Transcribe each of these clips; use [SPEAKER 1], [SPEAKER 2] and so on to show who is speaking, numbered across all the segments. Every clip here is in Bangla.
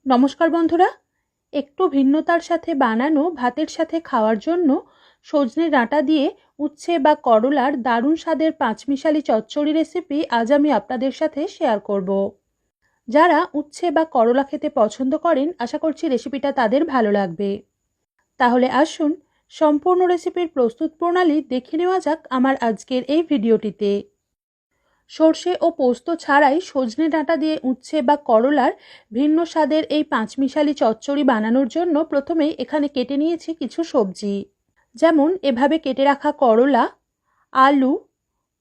[SPEAKER 1] নমস্কার বন্ধুরা, একটু ভিন্নতার সাথে বানানো ভাতের সাথে খাওয়ার জন্য সজনে ডাঁটা দিয়ে উচ্ছে বা করলার দারুণ স্বাদের পাঁচমিশালি চচ্চড়ি রেসিপি আজ আমি আপনাদের সাথে শেয়ার করব। যারা উচ্ছে বা করলা খেতে পছন্দ করেন, আশা করছি রেসিপিটা তাদের ভালো লাগবে। তাহলে আসুন সম্পূর্ণ রেসিপির প্রস্তুত প্রণালী দেখে নেওয়া যাক আমার আজকের এই ভিডিওটিতে। সর্ষে ও পোস্ত ছাড়াই সজনে ডাঁটা দিয়ে উচ্ছে বা করলার ভিন্ন স্বাদের এই পাঁচমিশালি চচ্চড়ি বানানোর জন্য প্রথমেই এখানে কেটে নিয়েছি কিছু সবজি, যেমন এভাবে কেটে রাখা করলা, আলু,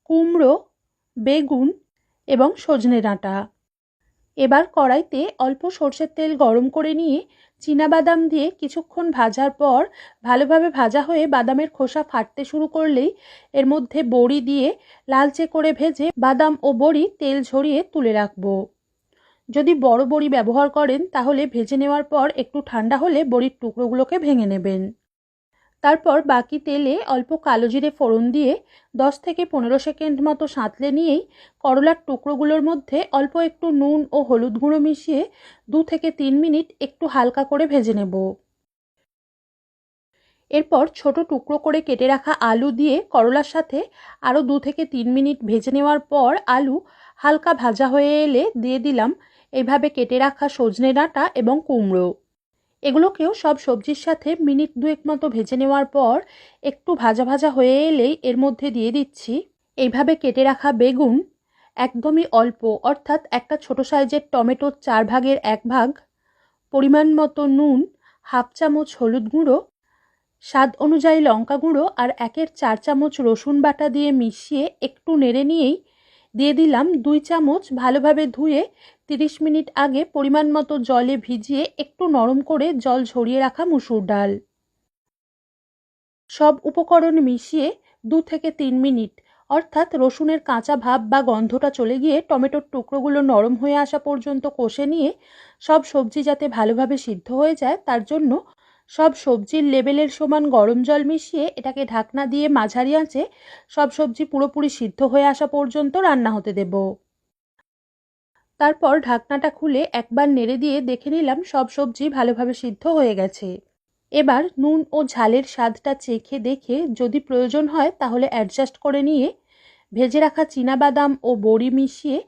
[SPEAKER 1] কুমড়ো, বেগুন এবং সজনে ডাঁটা। এবার কড়াইতে অল্প সর্ষের তেল গরম করে নিয়ে চীনাবাদাম দিয়ে কিছুক্ষণ ভাজার পর ভালোভাবে ভাজা হয়ে বাদামের খোসা ফাটতে শুরু করলেই এর মধ্যে বড়ি দিয়ে লালচে করে ভেজে বাদাম ও বড়ি তেল ঝরিয়ে তুলে রাখবো। যদি বড় বড়ি ব্যবহার করেন তাহলে ভেজে নেওয়ার পর একটু ঠান্ডা হলে বড়ির টুকরোগুলোকে ভেঙে নেবেন। তারপর বাকি তেলে অল্প কালো জিরে ফোড়ন দিয়ে 10 থেকে 15 সেকেন্ড মতো সাঁতলে নিয়েই করলার টুকরোগুলোর মধ্যে অল্প একটু নুন ও হলুদ গুঁড়ো মিশিয়ে 2 থেকে 3 মিনিট একটু হালকা করে ভেজে নেব। এরপর ছোট টুকরো করে কেটে রাখা আলু দিয়ে করলার সাথে আরও 2 থেকে 3 মিনিট ভেজে নেওয়ার পর আলু হালকা ভাজা হয়ে এলে দিয়ে দিলাম এইভাবে কেটে রাখা সজনে ডাঁটা এবং কুমড়ো। এগুলোকেও সব সবজির সাথে মিনিট 2 মতো ভেজে নেওয়ার পর একটু ভাজা ভাজা হয়ে এলেই এর মধ্যে দিয়ে দিচ্ছি এইভাবে কেটে রাখা বেগুন, একদমই অল্প অর্থাৎ একটা ছোট সাইজের টমেটোর 4 ভাগের 1 ভাগ, পরিমাণ মতো নুন, হাফ চামচ হলুদ গুঁড়ো, স্বাদ অনুযায়ী লঙ্কা গুঁড়ো আর 1/4 চামচ রসুন বাটা দিয়ে মিশিয়ে একটু নেড়ে নিয়েই দিয়ে দিলাম 2 চামচ ভালোভাবে ধুয়ে 30 মিনিট আগে পরিমাণ মতো জলে ভিজিয়ে একটু নরম করে জল ঝরিয়ে রাখা মসুর ডাল। সব উপকরণ মিশিয়ে 2 থেকে 3 মিনিট অর্থাৎ রসুনের কাঁচা ভাব বা গন্ধটা চলে গিয়ে টমেটোর টুকরোগুলো নরম হয়ে আসা পর্যন্ত কষে নিয়ে সব সবজি যাতে ভালোভাবে সিদ্ধ হয়ে যায় তার জন্য সব সবজির লেভেলের সমান গরম জল মিশিয়ে এটাকে ঢাকনা দিয়ে মাঝারি আঁচে সব সবজি পুরোপুরি সিদ্ধ হয়ে আসা পর্যন্ত রান্না হতে দেব। তারপর ঢাকনাটা খুলে একবার নেড়ে দিয়ে দেখে নিলাম সব সবজি ভালোভাবে সিদ্ধ হয়ে গেছে। এবার নুন ও ঝালের স্বাদটা চেখে দেখে যদি প্রয়োজন হয় তাহলে অ্যাডজাস্ট করে নিয়ে ভেজে রাখা চীনাবাদাম ও বড়ি মিশিয়ে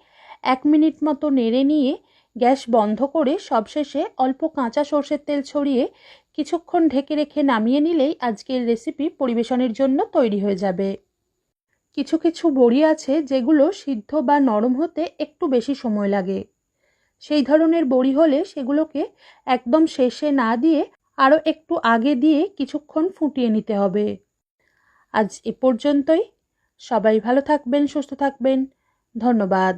[SPEAKER 1] 1 মিনিট মতো নেড়ে নিয়ে গ্যাস বন্ধ করে সবশেষে অল্প কাঁচা সর্ষের তেল ছড়িয়ে কিছুক্ষণ ঢেকে রেখে নামিয়ে নিলেই আজকের রেসিপি পরিবেশনের জন্য তৈরি হয়ে যাবে। কিছু কিছু বড়ি আছে যেগুলো সিদ্ধ বা নরম হতে একটু বেশি সময় লাগে, সেই ধরনের বড়ি হলে সেগুলোকে একদম শেষে না দিয়ে আরও একটু আগে দিয়ে কিছুক্ষণ ফুটিয়ে নিতে হবে। আজ এ পর্যন্তই। সবাই ভালো থাকবেন, সুস্থ থাকবেন। ধন্যবাদ।